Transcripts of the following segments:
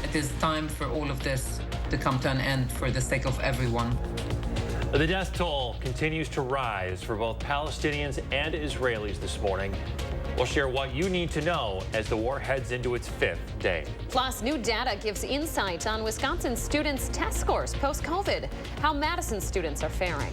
It is time for all of this to come to an end for the sake of everyone. The death toll continues to rise for both Palestinians and Israelis this morning. We'll share what you need to know as the war heads into its 5th day. Plus, new data gives insight on Wisconsin students' test scores post-COVID, how Madison students are faring.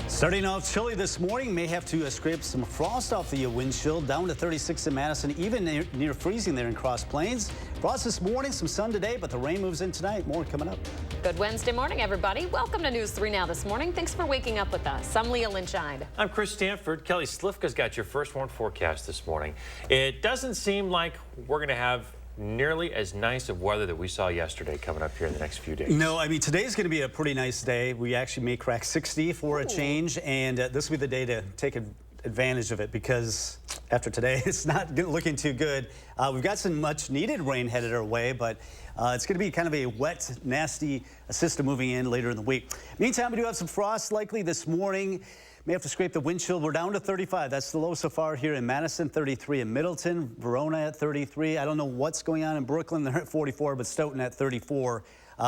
Starting off chilly this morning, may have to scrape some frost off the windshield, down to 36 in Madison, even near freezing there in Cross Plains. Frost this morning, some sun today, but the rain moves in tonight. More coming up. Good Wednesday morning, everybody. Welcome to News 3 Now this morning. Thanks for waking up with us. I'm Leah Lynchide. I'm Chris Stanford. Kelly Slifka's got your first warn forecast this morning. It doesn't seem like we're going to have nearly as nice of weather that we saw yesterday coming up here in the next few days. No, I mean, today's going to be a pretty nice day. We actually may crack 60 for a change, and this will be the day to take advantage of it, because after today, it's not looking too good. We've got some much needed rain headed our way, but it's going to be kind of a wet, nasty system moving in later in the week. Meantime, we do have some frost likely this morning. May have to scrape the windshield. We're down to 35. That's the low so far here in Madison, 33 in Middleton, Verona at 33. I don't know what's going on in Brooklyn. They're at 44, but Stoughton at 34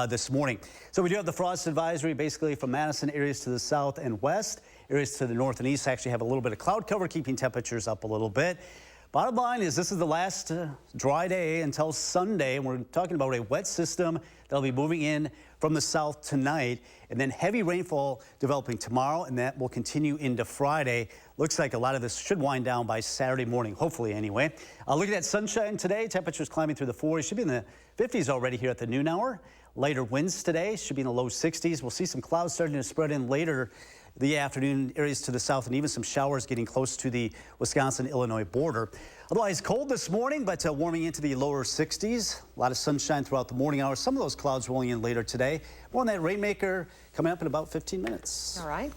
this morning. So we do have the frost advisory basically from Madison, areas to the south and west. Areas to the north and east actually have a little bit of cloud cover, keeping temperatures up a little bit. Bottom line is this is the last dry day until Sunday, and we're talking about a wet system that'll be moving in from the south tonight, and then heavy rainfall developing tomorrow, and that will continue into Friday. Looks like a lot of this should wind down by Saturday morning, hopefully anyway. Looking at sunshine today, temperatures climbing through the 40s, should be in the 50s already here at the noon hour. Lighter winds today, should be in the low 60s. We'll see some clouds starting to spread in later the afternoon, areas to the south, and even some showers getting close to the Wisconsin-Illinois border. Otherwise cold this morning, but warming into the lower 60s. A lot of sunshine throughout the morning hours. Some of those clouds rolling in later today. More on that rainmaker coming up in about 15 minutes. All right.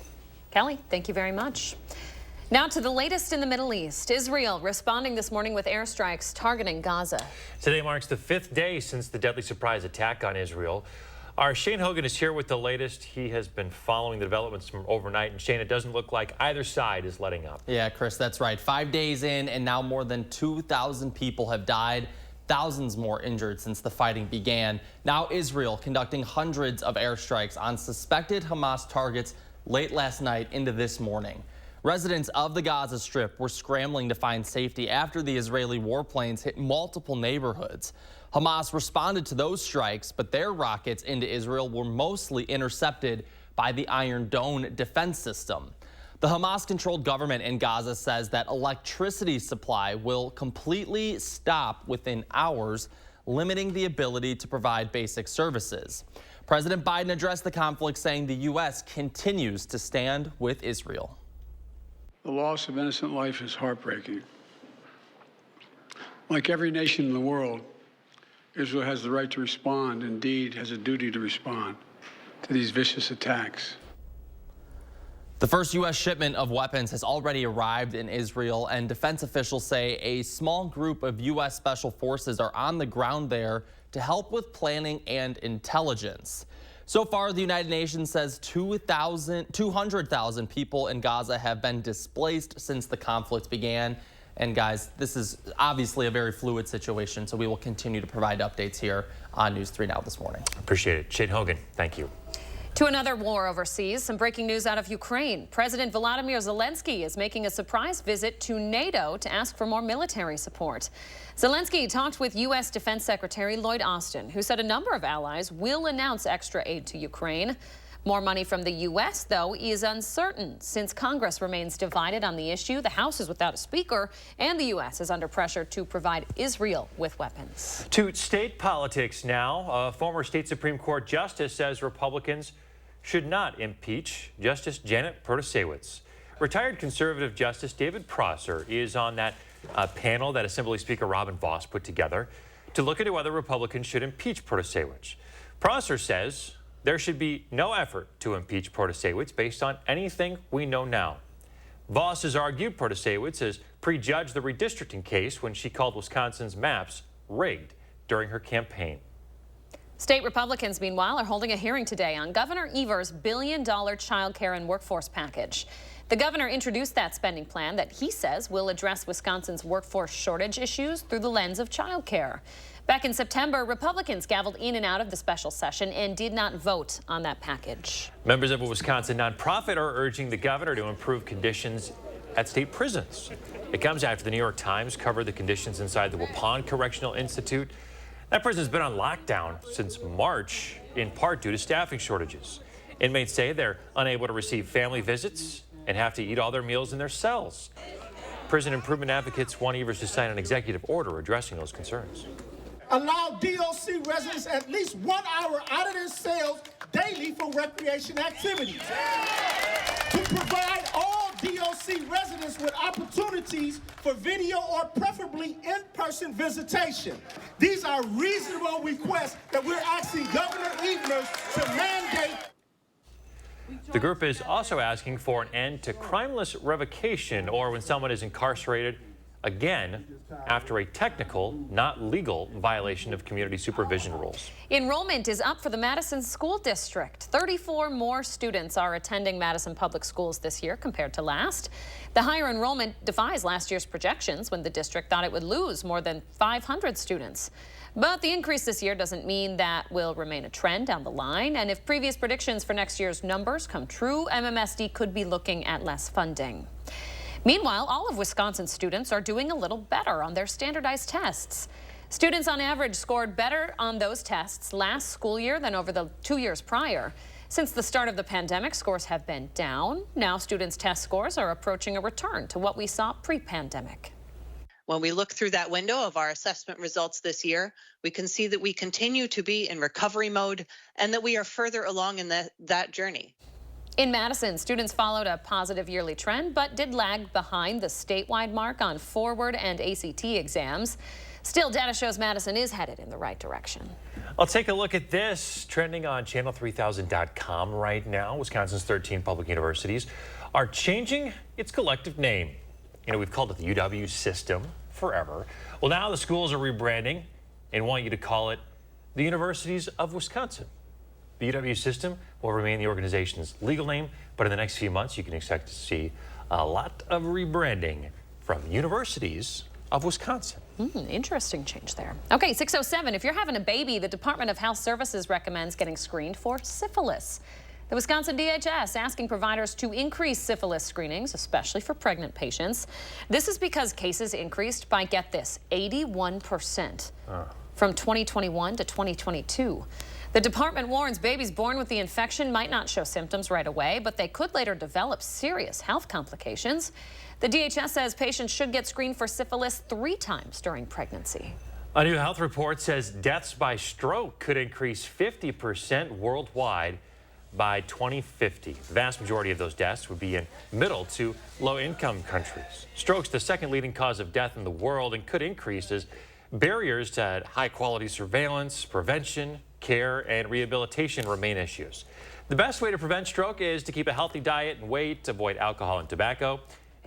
Kelly, thank you very much. Now to the latest in the Middle East. Israel responding this morning with airstrikes targeting Gaza. Today marks the 5th day since the deadly surprise attack on Israel. Our Shane Hogan is here with the latest. He has been following the developments from overnight. And Shane, it doesn't look like either side is letting up. Yeah, Chris, that's right. 5 days in, and now more than 2,000 people have died. Thousands more injured since the fighting began. Now Israel conducting hundreds of airstrikes on suspected Hamas targets late last night into this morning. Residents of the Gaza Strip were scrambling to find safety after the Israeli warplanes hit multiple neighborhoods. Hamas responded to those strikes, but their rockets into Israel were mostly intercepted by the Iron Dome defense system. The Hamas-controlled government in Gaza says that electricity supply will completely stop within hours, limiting the ability to provide basic services. President Biden addressed the conflict, saying the U.S. continues to stand with Israel. The loss of innocent life is heartbreaking. Like every nation in the world, Israel has the right to respond, indeed has a duty to respond to these vicious attacks. The first U.S. shipment of weapons has already arrived in Israel, and defense officials say a small group of U.S. Special Forces are on the ground there to help with planning and intelligence. So far, the United Nations says 200,000 people in Gaza have been displaced since the conflict began. And guys, this is obviously a very fluid situation, so we will continue to provide updates here on News 3 Now this morning. Appreciate it. Shane Hogan, thank you. To another war overseas, some breaking news out of Ukraine. President Volodymyr Zelensky is making a surprise visit to NATO to ask for more military support. Zelensky talked with U.S. Defense Secretary Lloyd Austin, who said a number of allies will announce extra aid to Ukraine. More money from the U.S., though, is uncertain. Since Congress remains divided on the issue, the House is without a speaker, and the U.S. is under pressure to provide Israel with weapons. To state politics now. A former state Supreme Court justice says Republicans should not impeach Justice Janet Protasiewicz. Retired conservative Justice David Prosser is on that panel that Assembly Speaker Robin Vos put together to look into whether Republicans should impeach Protasiewicz. Prosser says there should be no effort to impeach Protasiewicz based on anything we know now. Vos has argued Protasiewicz has prejudged the redistricting case when she called Wisconsin's maps rigged during her campaign. State Republicans, meanwhile, are holding a hearing today on Governor Evers' billion-dollar child care and workforce package. The governor introduced that spending plan that he says will address Wisconsin's workforce shortage issues through the lens of child care. Back in September, Republicans gavelled in and out of the special session and did not vote on that package. Members of a Wisconsin nonprofit are urging the governor to improve conditions at state prisons. It comes after the New York Times covered the conditions inside the Waupun Correctional Institute. That prison's been on lockdown since March, in part due to staffing shortages. Inmates say they're unable to receive family visits and have to eat all their meals in their cells. Prison improvement advocates want Evers to sign an executive order addressing those concerns. Allow DOC residents at least 1 hour out of their cells daily for recreation activities. To provide all DOC residents with opportunities for video or preferably in-person visitation. These are reasonable requests that we're asking Governor Evers to mandate. The group is also asking for an end to crimeless revocation, or when someone is incarcerated again after a technical, not legal, violation of community supervision rules. Enrollment is up for the Madison School District. 34 more students are attending Madison Public Schools this year compared to last. The higher enrollment defies last year's projections when the district thought it would lose more than 500 students. But the increase this year doesn't mean that will remain a trend down the line. And if previous predictions for next year's numbers come true, MMSD could be looking at less funding. Meanwhile, all of Wisconsin's students are doing a little better on their standardized tests. Students on average scored better on those tests last school year than over the 2 years prior. Since the start of the pandemic, scores have been down. Now students' test scores are approaching a return to what we saw pre-pandemic. When we look through that window of our assessment results this year, we can see that we continue to be in recovery mode and that we are further along in that journey. In Madison, students followed a positive yearly trend, but did lag behind the statewide mark on forward and ACT exams. Still, data shows Madison is headed in the right direction. I'll take a look at this trending on channel3000.com right now. Wisconsin's 13 public universities are changing its collective name. You know, we've called it the UW system forever. Well, now the schools are rebranding and want you to call it the Universities of Wisconsin. The UW system will remain the organization's legal name, but in the next few months, you can expect to see a lot of rebranding from Universities of Wisconsin. Interesting change there. Okay, 6:07. If you're having a baby, the Department of Health Services recommends getting screened for syphilis. The Wisconsin DHS asking providers to increase syphilis screenings, especially for pregnant patients. This is because cases increased by, get this, 81% from 2021 to 2022. The department warns babies born with the infection might not show symptoms right away, but they could later develop serious health complications. The DHS says patients should get screened for syphilis 3 times during pregnancy. A new health report says deaths by stroke could increase 50% worldwide by 2050. The vast majority of those deaths would be in middle to low-income countries. Stroke's the second leading cause of death in the world and could increase as barriers to high-quality surveillance, prevention, care, and rehabilitation remain issues. The best way to prevent stroke is to keep a healthy diet and weight, avoid alcohol and tobacco,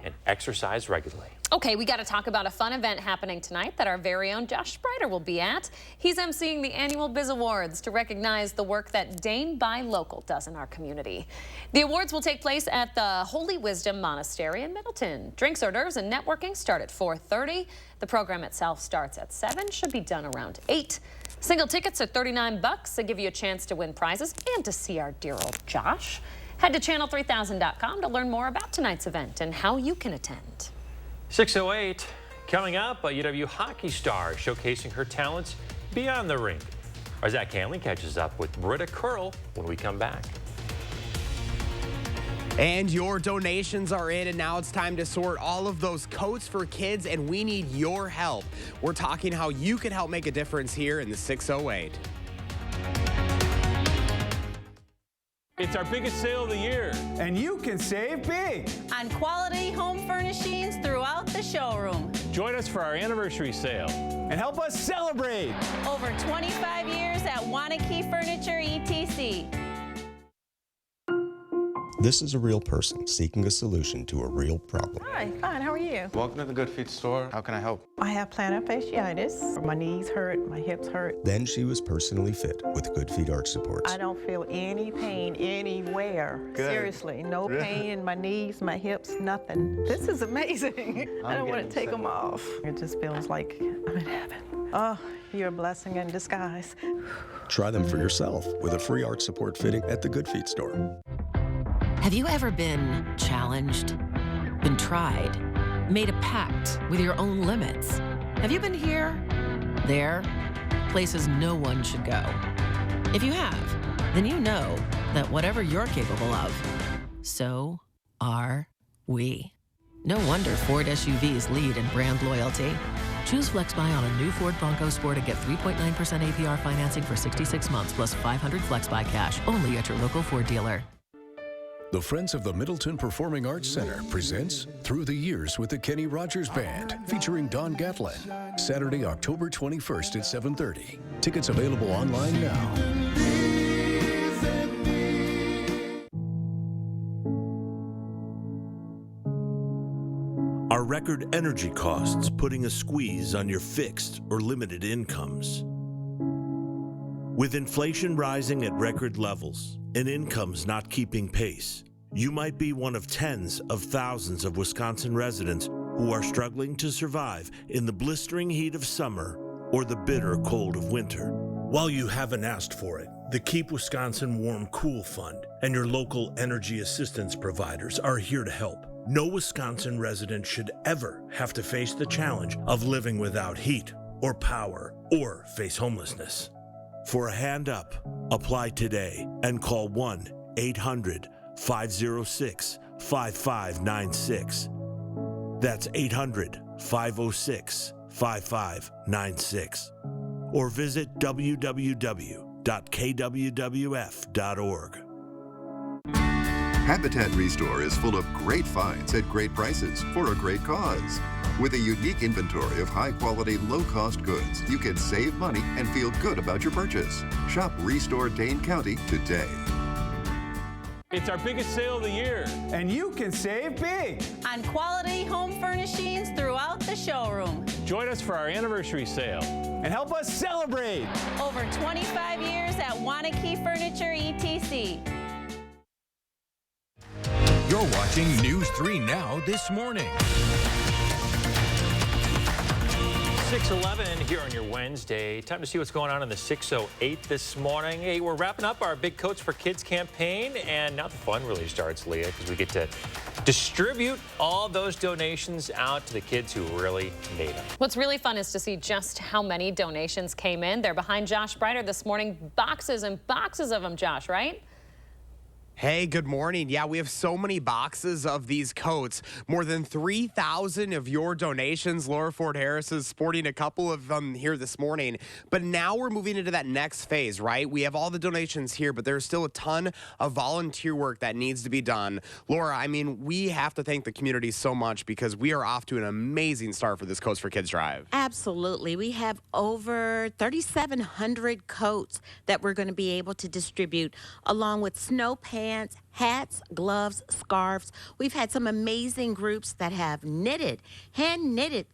and exercise regularly. Okay, we got to talk about a fun event happening tonight that our very own Josh Sprider will be at. He's emceeing the annual Biz Awards to recognize the work that Dane Buy Local does in our community. The awards will take place at the Holy Wisdom Monastery in Middleton. Drinks, hors d'oeuvres, and networking start at 4:30. The program itself starts at 7, should be done around 8. Single tickets are $39. They give you a chance to win prizes and to see our dear old Josh. Head to channel3000.com to learn more about tonight's event and how you can attend. 6:08, coming up, a UW hockey star showcasing her talents beyond the rink. Our Zach Hanley catches up with Britta Curl when we come back. And your donations are in, and now it's time to sort all of those coats for kids, and we need your help. We're talking how you can help make a difference here in the 608. It's our biggest sale of the year. And you can save big on quality home furnishings throughout the showroom. Join us for our anniversary sale. And help us celebrate. Over 25 years at Wanakee Furniture, ETC. This is a real person seeking a solution to a real problem. Hi, fine, how are you? Welcome to the Good Feet store. How can I help? I have plantar fasciitis. My knees hurt, my hips hurt. Then she was personally fit with Good Feet arch supports. I don't feel any pain anywhere. Good. Seriously, no pain in my knees, my hips, nothing. This is amazing. I don't want to take them off. It just feels like I'm in heaven. Oh, you're a blessing in disguise. Try them for yourself with a free arch support fitting at the Good Feet store. Have you ever been challenged, been tried, made a pact with your own limits? Have you been here, there, places no one should go? If you have, then you know that whatever you're capable of, so are we. No wonder Ford SUVs lead in brand loyalty. Choose FlexBuy on a new Ford Bronco Sport and get 3.9% APR financing for 66 months plus $500 FlexBuy cash only at your local Ford dealer. The Friends of the Middleton Performing Arts Center presents Through the Years with the Kenny Rogers Band, featuring Don Gatlin. Saturday, October 21st at 7:30. Tickets available online now. Are record energy costs putting a squeeze on your fixed or limited incomes? With inflation rising at record levels and incomes not keeping pace, you might be one of tens of thousands of Wisconsin residents who are struggling to survive in the blistering heat of summer or the bitter cold of winter. While you haven't asked for it, the Keep Wisconsin Warm Cool Fund and your local energy assistance providers are here to help. No Wisconsin resident should ever have to face the challenge of living without heat or power or face homelessness. For a hand up, apply today and call 1-800-506-5596. That's 800-506-5596. Or visit www.kwwf.org. Habitat Restore is full of great finds at great prices for a great cause. With a unique inventory of high-quality, low-cost goods, you can save money and feel good about your purchase. Shop Restore Dane County today. It's our biggest sale of the year. And you can save big On quality home furnishings throughout the showroom. Join us for our anniversary sale. and help us celebrate. Over 25 years at Wanakee Furniture, ETC. You're watching News 3 Now this morning. 6:11 here on your Wednesday. Time to see what's going on in the 608 this morning. Hey, we're wrapping up our Big Coats for Kids campaign, and now the fun really starts, Leah, because we get to distribute all those donations out to the kids who really need them. What's really fun is to see just how many donations came in. They're behind Josh Breiter this morning. Boxes and boxes of them, Josh, right? Hey, good morning. Yeah, we have so many boxes of these coats. More than 3,000 of your donations. Laura Ford Harris is sporting a couple of them here this morning. But now we're moving into that next phase, right? We have all the donations here, but there's still a ton of volunteer work that needs to be done. Laura, I mean, we have to thank the community so much because we are off to an amazing start for this Coats for Kids drive. Absolutely. We have over 3,700 coats that we're going to be able to distribute, along with snow pants, hats, gloves, scarves. We've had some amazing groups that have hand-knitted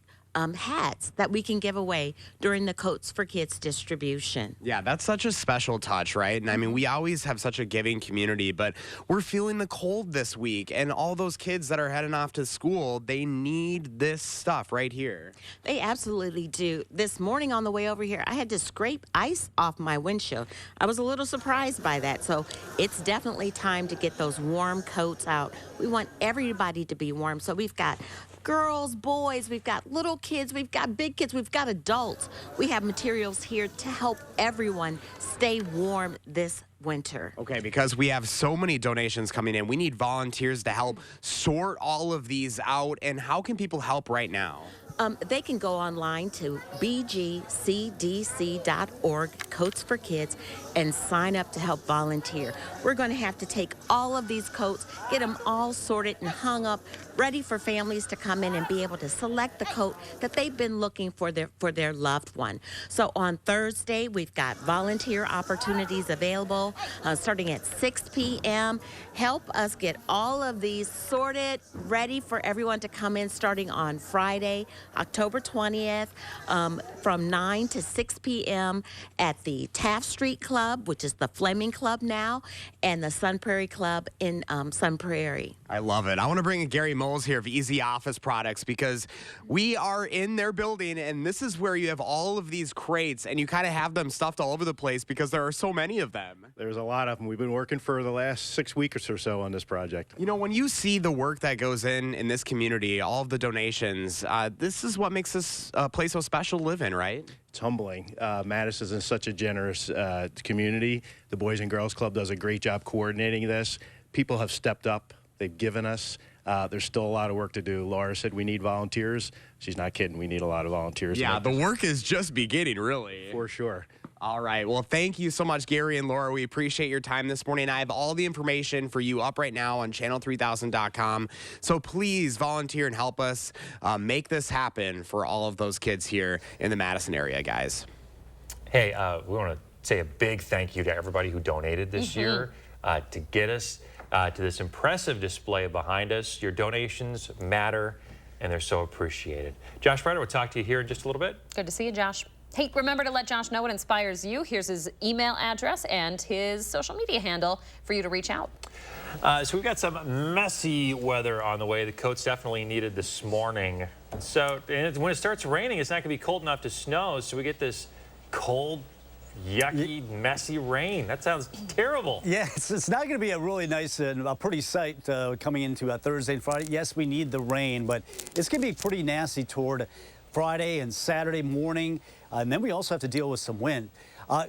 hats that we can give away during the Coats for Kids distribution. Yeah, that's such a special touch, right? And I mean, we always have such a giving community, but we're feeling the cold this week, and all those kids that are heading off to school, they need this stuff right here. They absolutely do. This morning on the way over here, I had to scrape ice off my windshield. I was a little surprised by that, so it's definitely time to get those warm coats out. We want everybody to be warm, so we've got girls, boys, we've got little kids, we've got big kids, we've got adults. We have materials here to help everyone stay warm this winter. Okay, because we have so many donations coming in, we need volunteers to help sort all of these out. And how can people help right now? they can go online to bgcdc.org, Coats for Kids, and sign up to help volunteer. We're going to have to take all of these coats, get them all sorted and hung up, ready for families to come in and be able to select the coat that they've been looking for their loved one. So on Thursday, we've got volunteer opportunities available starting at 6 p.m. Help us get all of these sorted, ready for everyone to come in starting on Friday, October 20th, from 9 to 6 p.m. at the Taft Street Club, which is the Fleming Club now, and the Sun Prairie Club in Sun Prairie. I love it. I want to bring in Gary Moles here of Easy Office Products because we are in their building, and this is where you have all of these crates, and you kind of have them stuffed all over the place because there are so many of them. There's a lot of them. We've been working for the last 6 weeks or so on this project. You know, when you see the work that goes in this community, all of the donations, this is what makes this place so special to live in, right? It's humbling. Madison is such a generous community. The Boys and Girls Club does a great job coordinating this. People have stepped up. They've given us. There's still a lot of work to do. Laura said we need volunteers. She's not kidding. We need a lot of volunteers. Yeah, the work is just beginning, really. For sure. All right. Well, thank you so much, Gary and Laura. We appreciate your time this morning. I have all the information for you up right now on channel3000.com. So please volunteer and help us make this happen for all of those kids here in the Madison area, guys. Hey, we want to say a big thank you to everybody who donated this year to get us to this impressive display behind us. Your donations matter, and they're so appreciated. Josh Ryder will talk to you here in just a little bit. Good to see you, Josh. Hey, remember to let Josh know what inspires you. Here's his email address and his social media handle for you to reach out. So we've got some messy weather on the way. The coats definitely needed this morning. So when it starts raining, it's not going to be cold enough to snow. So we get this cold, yucky, messy rain. That sounds terrible. Yeah, it's not going to be a really nice and a pretty sight coming into Thursday and Friday. Yes, we need the rain, but it's going to be pretty nasty toward Friday and Saturday morning. And then we also have to deal with some wind.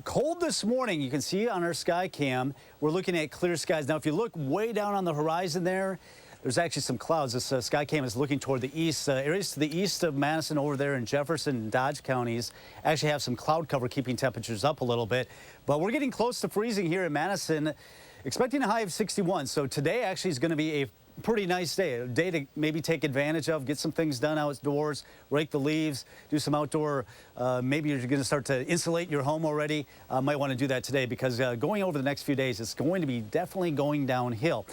Cold this morning, you can see on our sky cam, we're looking at clear skies. Now, if you look way down on the horizon there's actually some clouds. This sky cam is looking toward the east. Areas to the east of Madison over there in Jefferson and Dodge counties actually have some cloud cover keeping temperatures up a little bit. But we're getting close to freezing here in Madison, expecting a high of 61. So today actually is going to be a pretty nice day, a day to maybe take advantage of, get some things done outdoors, rake the leaves, do some outdoor, maybe you're going to start to insulate your home already. Might want to do that today because going over the next few days, it's going to be definitely going downhill.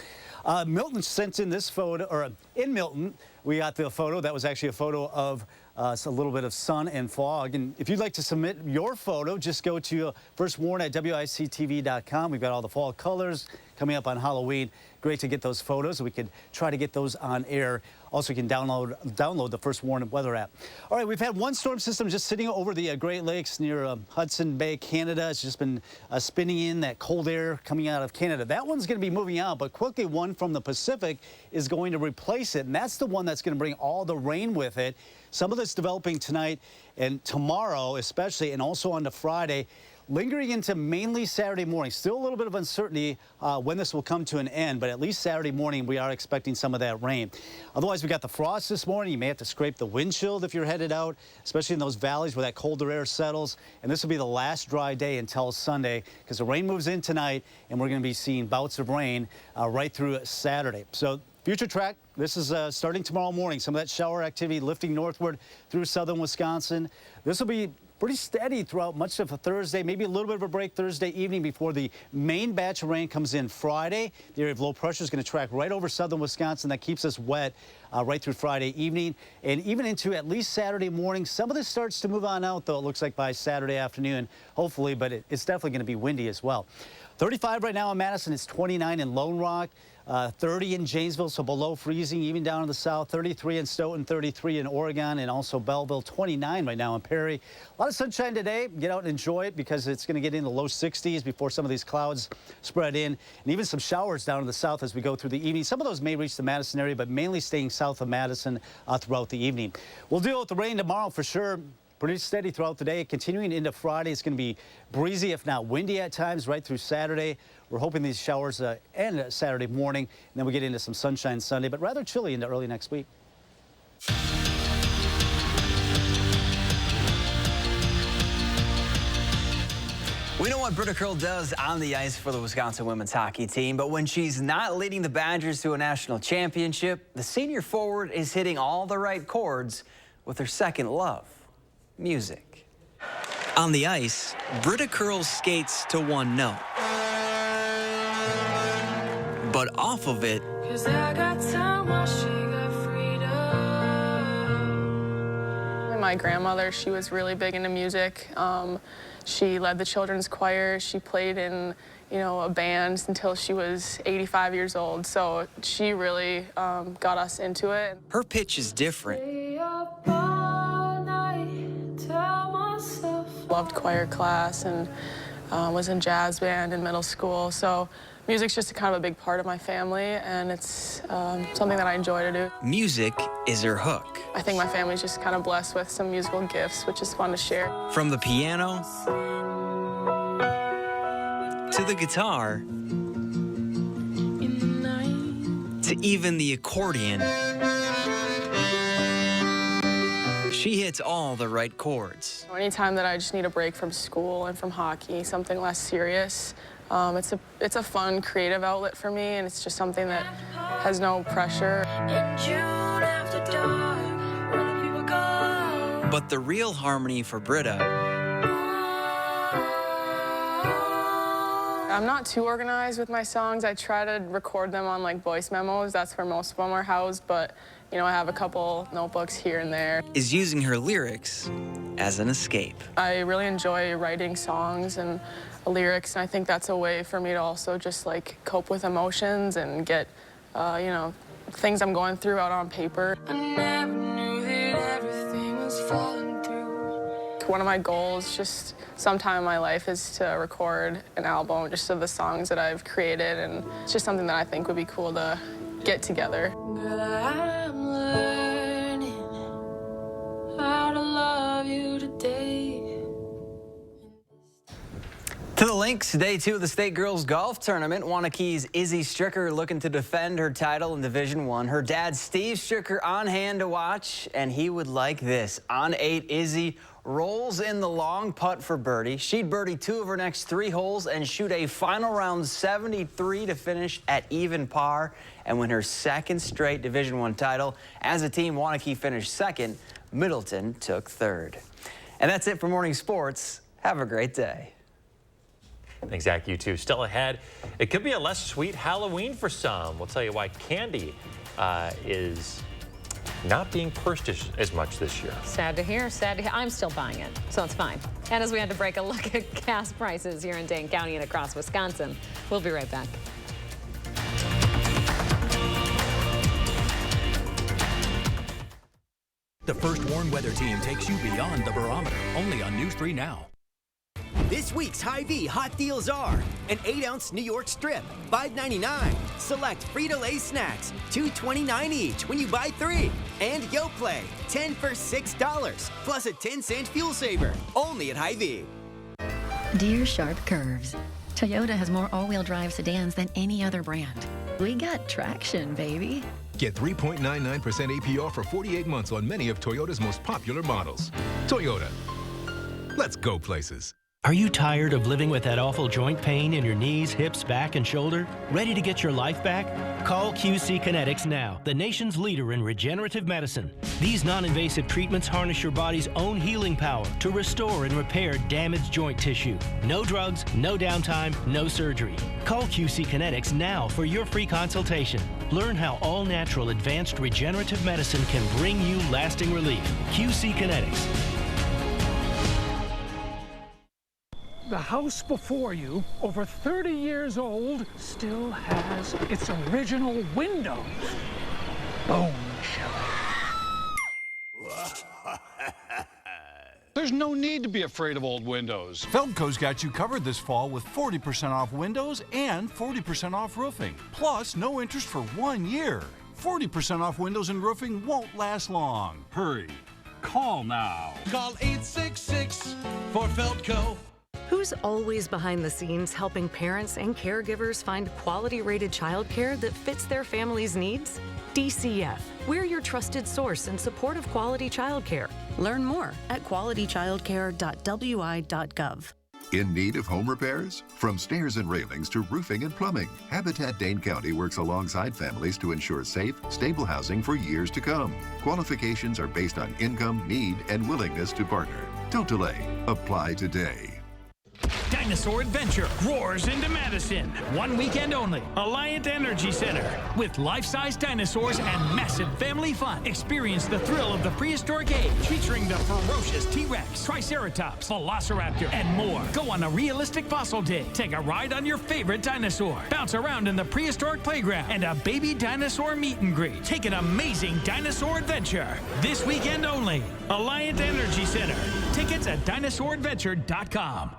Milton sent in this photo, or in Milton, we got the photo. That was actually a photo of a little bit of sun and fog. And if you'd like to submit your photo, just go to firstwarn@WISC-TV.com. We've got all the fall colors coming up on Halloween. Great to get those photos. We could try to get those on air. Also, you can download the First Warn weather app. All right, we've had one storm system just sitting over the Great Lakes near Hudson Bay, Canada. It's just been spinning in that cold air coming out of Canada. That one's going to be moving out, but quickly one from the Pacific is going to replace it, and that's the one that's going to bring all the rain with it. Some of this developing tonight and tomorrow especially, and also on to Friday, lingering into mainly Saturday morning. Still a little bit of uncertainty when this will come to an end, but at least Saturday morning we are expecting some of that rain. Otherwise, we got the frost this morning. You may have to scrape the windshield if you're headed out, especially in those valleys where that colder air settles. And this will be the last dry day until Sunday because the rain moves in tonight and we're going to be seeing bouts of rain right through Saturday. So future track, this is starting tomorrow morning. Some of that shower activity lifting northward through southern Wisconsin. This will be pretty steady throughout much of a Thursday, maybe a little bit of a break Thursday evening before the main batch of rain comes in Friday. The area of low pressure is going to track right over southern Wisconsin. That keeps us wet right through Friday evening and even into at least Saturday morning. Some of this starts to move on out, though, it looks like by Saturday afternoon, hopefully, but it's definitely going to be windy as well. 35 right now in Madison. It's 29 in Lone Rock. 30 in Janesville, so below freezing, even down in the south. 33 in Stoughton, 33 in Oregon, and also Belleville. 29 right now in Perry. A lot of sunshine today. Get out and enjoy it because it's going to get in the low 60s before some of these clouds spread in, and even some showers down in the south as we go through the evening. Some of those may reach the Madison area, but mainly staying south of Madison throughout the evening. We'll deal with the rain tomorrow for sure. Pretty steady throughout the day. Continuing into Friday, it's going to be breezy, if not windy at times, right through Saturday. We're hoping these showers end Saturday morning, and then we get into some sunshine Sunday, but rather chilly into early next week. We know what Britta Curl does on the ice for the Wisconsin women's hockey team, but when she's not leading the Badgers to a national championship, the senior forward is hitting all the right chords with her second love, music. On the ice, Britta Curl skates to one note. But off of it, my grandmother, she was really big into music. She led the children's choir. She played in, a band until she was 85 years old. So she really got us into it. Her pitch is different. Loved choir class and was in jazz band in middle school. So music's just kind of a big part of my family, and it's something that I enjoy to do. Music is her hook. I think my family's just kind of blessed with some musical gifts, which is fun to share. From the piano to the guitar to even the accordion, she hits all the right chords. Anytime that I just need a break from school and from hockey, something less serious, it's a fun, creative outlet for me, and it's just something that has no pressure. But the real harmony for Britta, I'm not too organized with my songs. I try to record them on voice memos. That's where most of them are housed, but I have a couple notebooks here and there. Is using her lyrics as an escape. I really enjoy writing songs and lyrics, and I think that's a way for me to also just cope with emotions and get, things I'm going through out on paper. I never knew that everything was falling through. One of my goals just sometime in my life is to record an album just of the songs that I've created, and it's just something that I think would be cool to get together. Girl, I'm learning how to love you today. To the links, day 2 of the State Girls Golf Tournament. Waunakee's Izzy Stricker looking to defend her title in Division I. Her dad, Steve Stricker, on hand to watch, and he would like this. On 8, Izzy rolls in the long putt for birdie. She'd birdie 2 of her next 3 holes and shoot a final round 73 to finish at even par and win her second straight Division I title. As a team, Waunakee finished second. Middleton took third. And that's it for Morning Sports. Have a great day. Thanks, Zach. You too. Still ahead, it could be a less sweet Halloween for some. We'll tell you why candy is not being purchased as much this year. Sad to hear. Sad to hear. I'm still buying it, so it's fine. And as we had to break a look at gas prices here in Dane County and across Wisconsin, we'll be right back. The First Warn Weather Team takes you beyond the barometer, only on News 3 Now. This week's Hy-Vee hot deals are an 8-ounce New York strip, $5.99. Select Frito-Lay snacks, $2.29 each when you buy 3. And Yoplait, 10 for $6, plus a 10-cent fuel saver, only at Hy-Vee. Dear Sharp Curves, Toyota has more all-wheel drive sedans than any other brand. We got traction, baby. Get 3.99% APR for 48 months on many of Toyota's most popular models. Toyota. Let's go places. Are you tired of living with that awful joint pain in your knees, hips, back, and shoulder? Ready to get your life back? Call QC Kinetics now, the nation's leader in regenerative medicine. These non-invasive treatments harness your body's own healing power to restore and repair damaged joint tissue. No drugs, no downtime, no surgery. Call QC Kinetics now for your free consultation. Learn how all-natural advanced regenerative medicine can bring you lasting relief. QC Kinetics. The house before you, over 30 years old, still has its original windows. Bone There's no need to be afraid of old windows. Feldco's got you covered this fall with 40% off windows and 40% off roofing. Plus, no interest for 1 year. 40% off windows and roofing won't last long. Hurry. Call now. Call 866 for Feldco. Who's always behind the scenes helping parents and caregivers find quality-rated childcare that fits their family's needs? DCF. We're your trusted source in support of quality childcare. Learn more at qualitychildcare.wi.gov. In need of home repairs? From stairs and railings to roofing and plumbing, Habitat Dane County works alongside families to ensure safe, stable housing for years to come. Qualifications are based on income, need, and willingness to partner. Don't delay. Apply today. Dinosaur Adventure roars into Madison. One weekend only. Alliant Energy Center. With life-size dinosaurs and massive family fun. Experience the thrill of the prehistoric age. Featuring the ferocious T-Rex, Triceratops, Velociraptor, and more. Go on a realistic fossil dig. Take a ride on your favorite dinosaur. Bounce around in the prehistoric playground. And a baby dinosaur meet and greet. Take an amazing dinosaur adventure. This weekend only. Alliant Energy Center. Tickets at dinosauradventure.com.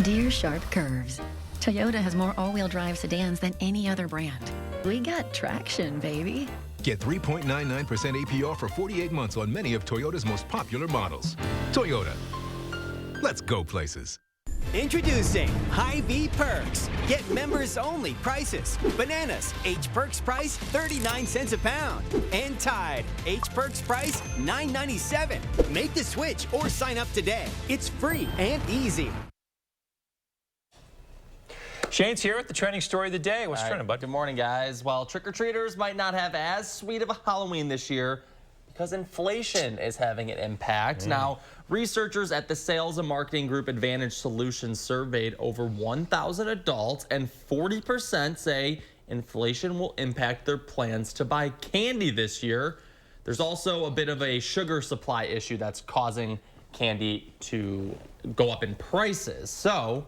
Dear Sharp Curves, Toyota has more all-wheel drive sedans than any other brand. We got traction, baby. Get 3.99% APR for 48 months on many of Toyota's most popular models. Toyota. Let's go places. Introducing Hy-Vee Perks. Get members-only prices. Bananas, H-Perks price 39 cents a pound. And Tide, H-Perks price $9.97. Make the switch or sign up today. It's free and easy. Shane's here with the trending story of the day. What's trending, bud? Good morning, guys. Well, trick-or-treaters might not have as sweet of a Halloween this year because inflation is having an impact. Now, researchers at the sales and marketing group Advantage Solutions surveyed over 1,000 adults, and 40% say inflation will impact their plans to buy candy this year. There's also a bit of a sugar supply issue that's causing candy to go up in prices. So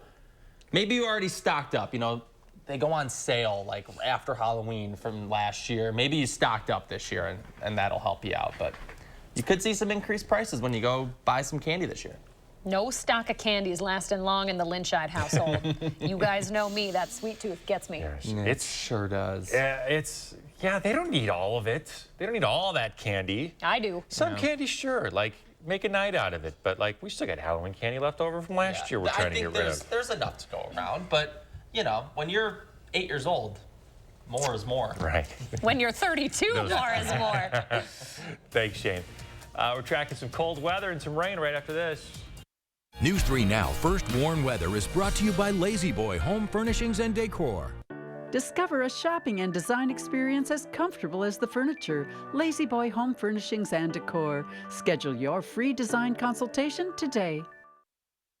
maybe you already stocked up. You know, they go on sale like after Halloween from last year. Maybe you stocked up this year, and that'll help you out. But you could see some increased prices when you go buy some candy this year. No stock of candy is lasting long in the Lynchide household. You guys know me. That sweet tooth gets me. It sure does. Yeah, they don't need all of it. They don't need all that candy. I do. Some candy, sure. Like, make a night out of it. But, like, we still got Halloween candy left over from last year we're trying to get rid of. There's enough to go around. But, you know, when you're 8 years old, more is more. Right. When you're 32, more is more. Thanks, Shane. We're tracking some cold weather and some rain right after this. News 3 Now First Warn Weather is brought to you by Lazy Boy Home Furnishings and Decor. Discover a shopping and design experience as comfortable as the furniture. Lazy Boy Home Furnishings and Decor. Schedule your free design consultation today.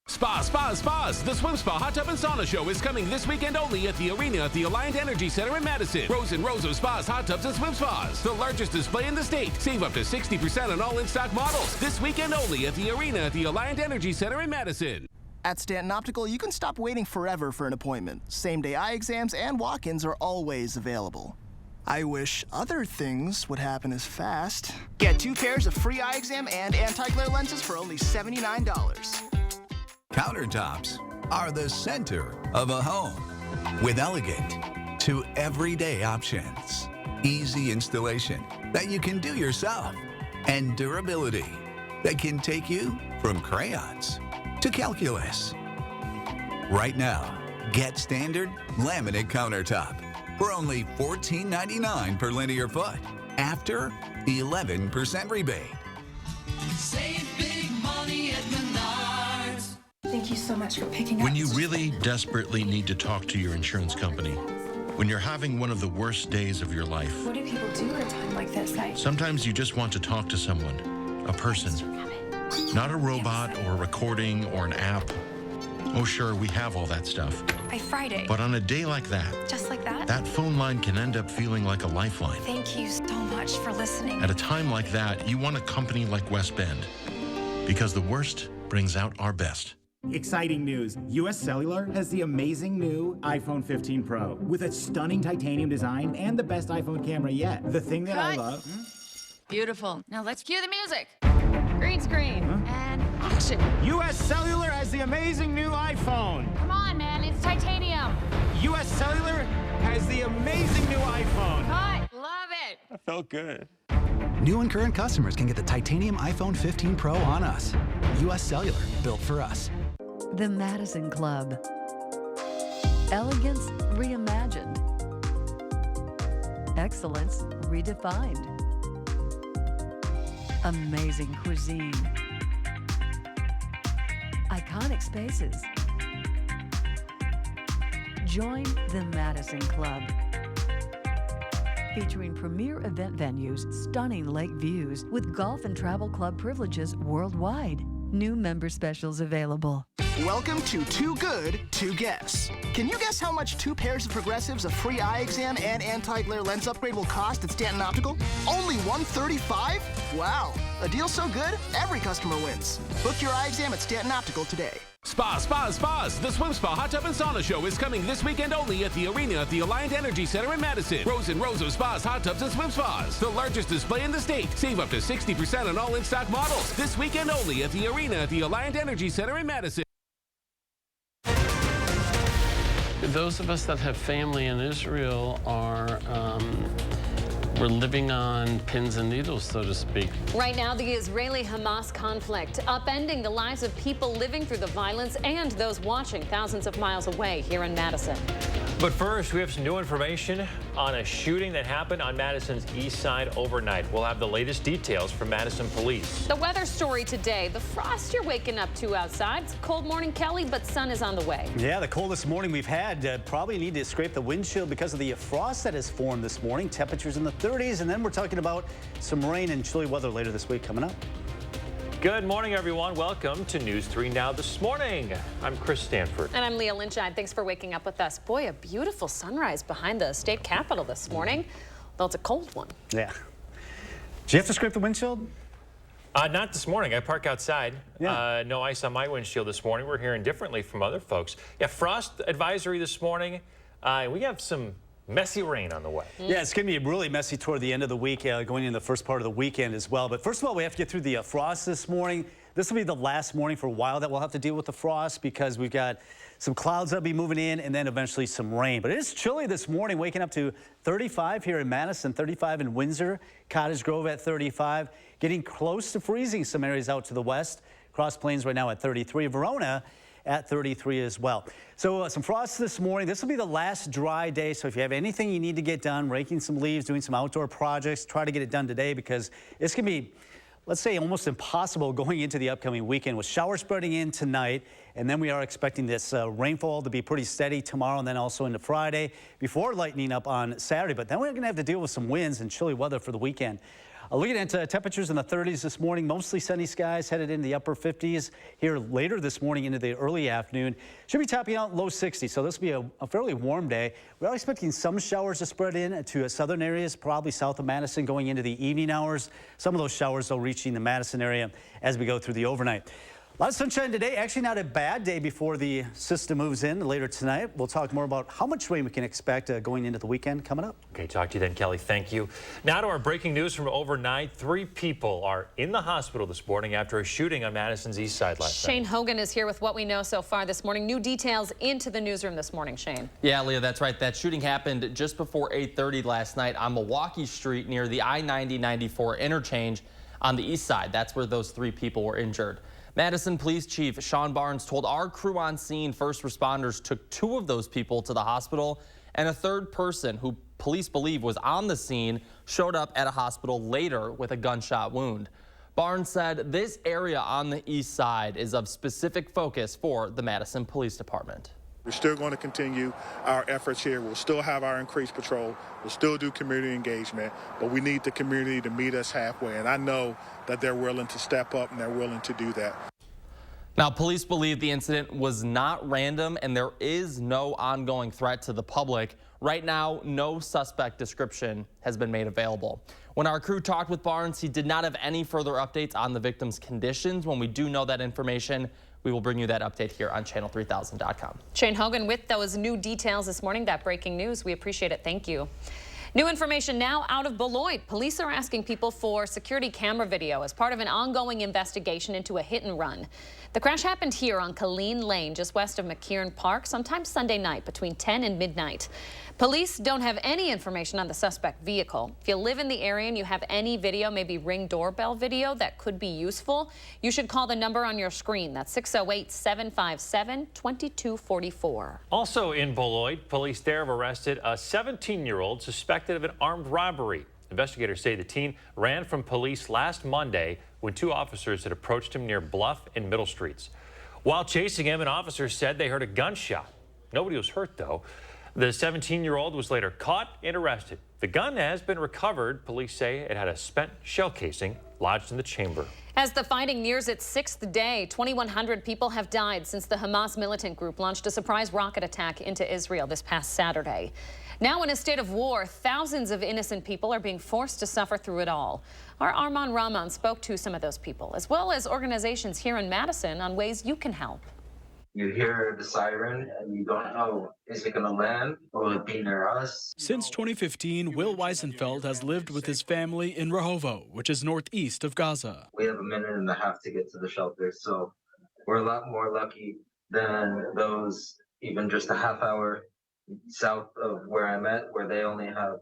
Spas. The Swim Spa Hot Tub and Sauna Show is coming this weekend only at the arena at the Alliant Energy Center in Madison. Rows and rows of spas, hot tubs, and swim spas. The largest display in the state. Save up to 60% on all in-stock models. This weekend only at the arena at the Alliant Energy Center in Madison. At Stanton Optical, you can stop waiting forever for an appointment. Same-day eye exams and walk-ins are always available. I wish other things would happen as fast. Get 2 pairs of free eye exam and anti-glare lenses for only $79. Countertops are the center of a home with elegant to everyday options. Easy installation that you can do yourself and durability that can take you from crayons to calculus. Right now, get standard laminate countertop for only $14.99 per linear foot after 11% rebate. Save big money at Menards. Thank you so much for picking up. When you really desperately need to talk to your insurance company, when you're having one of the worst days of your life, What do people do at a time like this? sometimes you just want to talk to someone, a person. Not a robot or a recording or an app. Oh, sure, we have all that stuff. By Friday. But on a day like that, Just like that? that phone line can end up feeling like a lifeline. Thank you so much for listening. At a time like that, you want a company like West Bend, because the worst brings out our best. Exciting news. US Cellular has the amazing new iPhone 15 Pro with its stunning titanium design and the best iPhone camera yet. The thing that I love... Beautiful. Now let's cue the music. Green screen and action. US Cellular has the amazing new iPhone. Come on, man. It's titanium. US Cellular has the amazing new iPhone. Cut. Love it. That felt good. New and current customers can get the titanium iPhone 15 Pro on us. US Cellular, built for us. The Madison Club. Elegance reimagined. Excellence redefined. Amazing cuisine. Iconic spaces. Join the Madison Club. Featuring premier event venues, stunning lake views, with golf and travel club privileges worldwide. New member specials available. Welcome to Too Good to Guess. Can you guess how much 2 pairs of progressives, a free eye exam, and anti-glare lens upgrade will cost at Stanton Optical? Only $135? Wow, a deal so good, every customer wins. Book your eye exam at Stanton Optical today. Spas, spas, spas. The Swim Spa Hot Tub and Sauna Show is coming this weekend only at the arena at the Alliant Energy Center in Madison. Rows and rows of spas, hot tubs, and swim spas. The largest display in the state. Save up to 60% on all in-stock models. This weekend only at the arena at the Alliant Energy Center in Madison. Those of us that have family in Israel are we're living on pins and needles, so to speak. Right now, the Israeli-Hamas conflict upending the lives of people living through the violence and those watching thousands of miles away here in Madison. But first, we have some new information on a shooting that happened on Madison's east side overnight. We'll have the latest details from Madison police. The weather story today, the frost you're waking up to outside. It's a cold morning, Kelly, but sun is on the way. Yeah, the coldest morning we've had. Probably need to scrape the windshield because of the frost that has formed this morning. Temperatures in the 30s, and then we're talking about some rain and chilly weather later this week coming up. Good morning, everyone. Welcome to News 3 Now This Morning. I'm Chris Stanford. And I'm Leah Lynchine. Thanks for waking up with us. Boy, a beautiful sunrise behind the state capitol this morning, though it's a cold one. Yeah. Did you have to scrape the windshield? Not this morning. I park outside. Yeah. No ice on my windshield this morning. We're hearing differently from other folks. Yeah, frost advisory this morning. We have some messy rain on the way. Yeah, it's going to be really messy toward the end of the week, going into the first part of the weekend as well. But first of all, we have to get through the frost this morning. This will be the last morning for a while that we'll have to deal with the frost because we've got some clouds that'll be moving in and then eventually some rain. But it is chilly this morning, waking up to 35 here in Madison, 35 in Windsor, Cottage Grove at 35, getting close to freezing some areas out to the west. Cross Plains right now at 33, Verona at 33 as well. So some frost this morning. This will be the last dry day. So if you have anything you need to get done, raking some leaves, doing some outdoor projects, try to get it done today because it's going to be, let's say, almost impossible going into the upcoming weekend with showers spreading in tonight. And then we are expecting this rainfall to be pretty steady tomorrow and then also into Friday before lightening up on Saturday. But then we're going to have to deal with some winds and chilly weather for the weekend. Looking at temperatures in the 30s this morning, mostly sunny skies headed into the upper 50s here later this morning into the early afternoon. Should be topping out low 60s, so this will be a fairly warm day. We are expecting some showers to spread in to southern areas, probably south of Madison going into the evening hours. Some of those showers, though, reaching the Madison area as we go through the overnight. A lot of sunshine today. Actually not a bad day before the system moves in later tonight. We'll talk more about how much rain we can expect going into the weekend coming up. Okay, talk to you then, Kelly. Thank you. Now to our breaking news from overnight. 3 people are in the hospital this morning after a shooting on Madison's east side last night. Shane Hogan is here with what we know so far this morning. New details into the newsroom this morning, Shane. Yeah, Leah, that's right. That shooting happened just before 8:30 last night on Milwaukee Street near the I-90-94 interchange on the east side. That's where those 3 people were injured. Madison Police Chief Sean Barnes told our crew on scene first responders took 2 of those people to the hospital, and a 3rd person who police believe was on the scene showed up at a hospital later with a gunshot wound. Barnes said this area on the east side is of specific focus for the Madison Police Department. We're still going to continue our efforts here. We'll still have our increased patrol. We'll still do community engagement, but we need the community to meet us halfway. And I know that they're willing to step up and they're willing to do that. Now, police believe the incident was not random and there is no ongoing threat to the public. Right now, no suspect description has been made available. When our crew talked with Barnes, he did not have any further updates on the victim's conditions. When we do know that information, we will bring you that update here on channel3000.com. Shane Hogan with those new details this morning, that breaking news. We appreciate it. Thank you. New information now out of Beloit. Police are asking people for security camera video as part of an ongoing investigation into a hit and run. The crash happened here on Colleen Lane, just west of McKeon Park, sometime Sunday night between 10 and midnight. Police don't have any information on the suspect vehicle. If you live in the area and you have any video, maybe Ring doorbell video that could be useful, you should call the number on your screen. That's 608-757-2244. Also in Beloit, police there have arrested a 17-year-old suspected of an armed robbery. Investigators say the teen ran from police last Monday when 2 officers had approached him near Bluff and Middle Streets. While chasing him, an officer said they heard a gunshot. Nobody was hurt, though. The 17-year-old was later caught and arrested. The gun has been recovered. Police say it had a spent shell casing lodged in the chamber. As the fighting nears its 6th day, 2,100 people have died since the Hamas militant group launched a surprise rocket attack into Israel this past Saturday. Now in a state of war, thousands of innocent people are being forced to suffer through it all. Our Arman Rahman spoke to some of those people, as well as organizations here in Madison, on ways you can help. You hear the siren and you don't know, is it going to land or will it be near us? Since 2015, Will Weisenfeld has lived with his family in Rehovo, which is northeast of Gaza. We have a minute and a half to get to the shelter, so we're a lot more lucky than those even just a half hour south of where I'm at, where they only have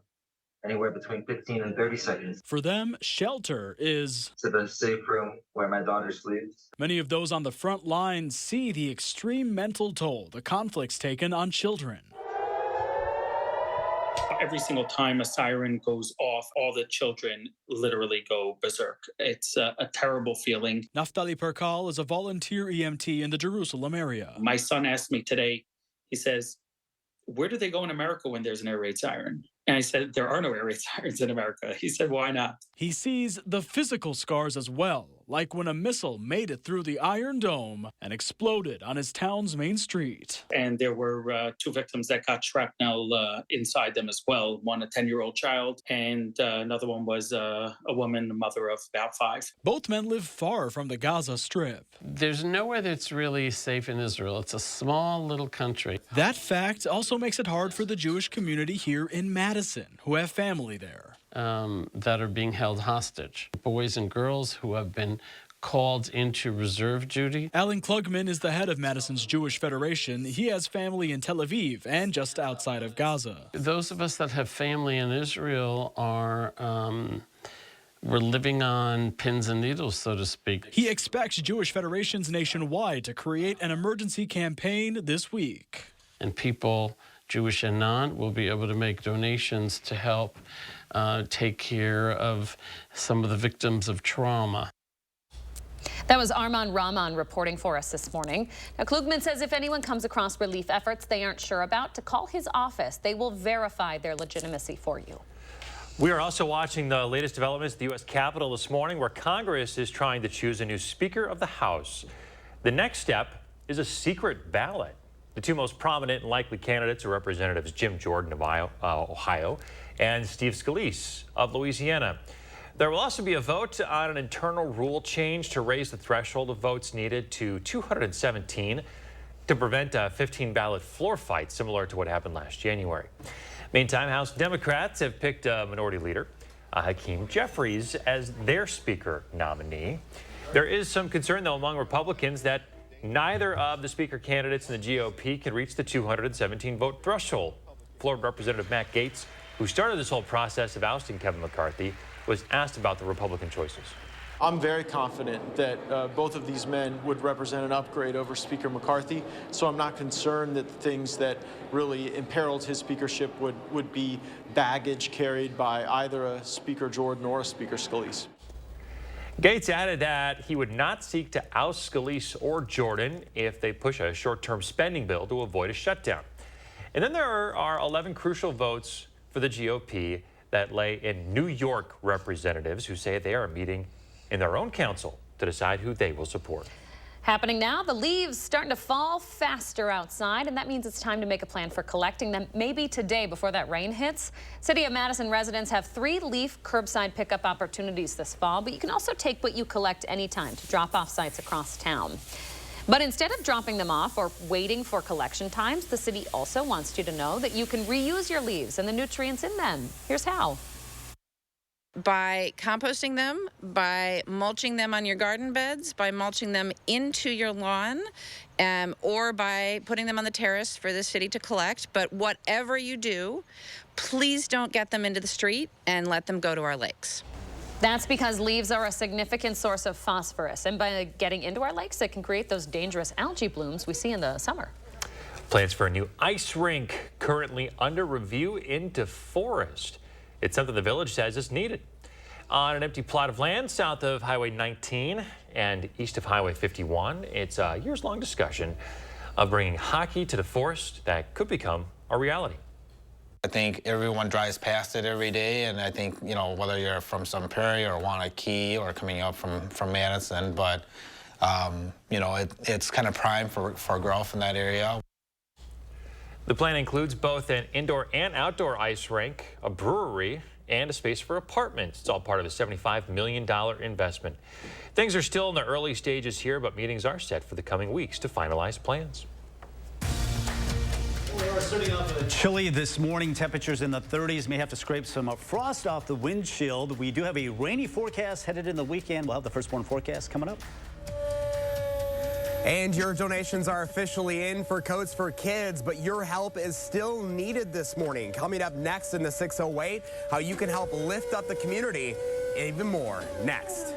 anywhere between 15 and 30 seconds. For them, shelter is to the safe room where my daughter sleeps. Many of those on the front lines see the extreme mental toll the conflict's taken on children. Every single time a siren goes off, all the children literally go berserk. It's a terrible feeling. Naftali Perkal is a volunteer EMT in the Jerusalem area. My son asked me today, he says, where do they go in America when there's an air raid siren? And I said, there are no air raid sirens in America. He said, why not? He sees the physical scars as well, like when a missile made it through the Iron Dome and exploded on his town's main street. And there were 2 victims that got shrapnel inside them as well. One, a 10-year-old child, and another one was a woman, a mother of about 5. Both men live far from the Gaza Strip. There's nowhere that's really safe in Israel. It's a small little country. That fact also makes it hard for the Jewish community here in Madison, who have family there. That are being held hostage. Boys and girls who have been called into reserve duty. Alan Klugman is the head of Madison's Jewish Federation. He has family in Tel Aviv and just outside of Gaza. Those of us that have family in Israel are we're living on pins and needles, so to speak. He expects Jewish federations nationwide to create an emergency campaign this week. And people, Jewish and non, will be able to make donations to help take care of some of the victims of trauma. That was Arman Rahman reporting for us this morning. Now, Klugman says if anyone comes across relief efforts they aren't sure about, to call his office. They will verify their legitimacy for you. We are also watching the latest developments at the U.S. Capitol this morning, where Congress is trying to choose a new Speaker of the House. The next step is a secret ballot. The 2 most prominent and likely candidates are Representatives Jim Jordan of Ohio and Steve Scalise of Louisiana. There will also be a vote on an internal rule change to raise the threshold of votes needed to 217 to prevent a 15-ballot floor fight similar to what happened last January. Meantime, House Democrats have picked a minority leader, Hakeem Jeffries, as their Speaker nominee. There is some concern, though, among Republicans that neither of the Speaker candidates in the GOP can reach the 217-vote threshold. Florida Representative Matt Gaetz, who started this whole process of ousting Kevin McCarthy, was asked about the Republican choices. I'm very confident that both of these men would represent an upgrade over Speaker McCarthy, so I'm not concerned that the things that really imperiled his speakership would be baggage carried by either a Speaker Jordan or a Speaker Scalise. Gaetz added that he would not seek to oust Scalise or Jordan if they push a short-term spending bill to avoid a shutdown. And then there are 11 crucial votes for the GOP that lay in New York representatives who say they are meeting in their own council to decide who they will support. Happening now, the leaves starting to fall faster outside, and that means it's time to make a plan for collecting them, maybe today before that rain hits. City of Madison residents have 3 leaf curbside pickup opportunities this fall, but you can also take what you collect anytime to drop off sites across town. But instead of dropping them off or waiting for collection times, the city also wants you to know that you can reuse your leaves and the nutrients in them. Here's how. By composting them, by mulching them on your garden beds, by mulching them into your lawn, or by putting them on the terrace for the city to collect. But whatever you do, please don't get them into the street and let them go to our lakes. That's because leaves are a significant source of phosphorus, and by getting into our lakes, it can create those dangerous algae blooms we see in the summer. Plans for a new ice rink currently under review in DeForest. It's something the village says is needed. On an empty plot of land south of Highway 19 and east of Highway 51, it's a years-long discussion of bringing hockey to the forest that could become a reality. I think everyone drives past it every day, and I think, you know, whether you're from Sun Prairie or Wanakee or coming up from Madison, but, you know, it's kind of prime for growth in that area. The plan includes both an indoor and outdoor ice rink, a brewery, and a space for apartments. It's all part of a $75 million investment. Things are still in the early stages here, but meetings are set for the coming weeks to finalize plans. We are starting off with a chilly this morning. Temperatures in the 30s. May have to scrape some frost off the windshield. We do have a rainy forecast headed in the weekend. We'll have the first warn forecast coming up. And your donations are officially in for Coats for Kids, but your help is still needed this morning. Coming up next in the 608, how you can help lift up the community even more. Next.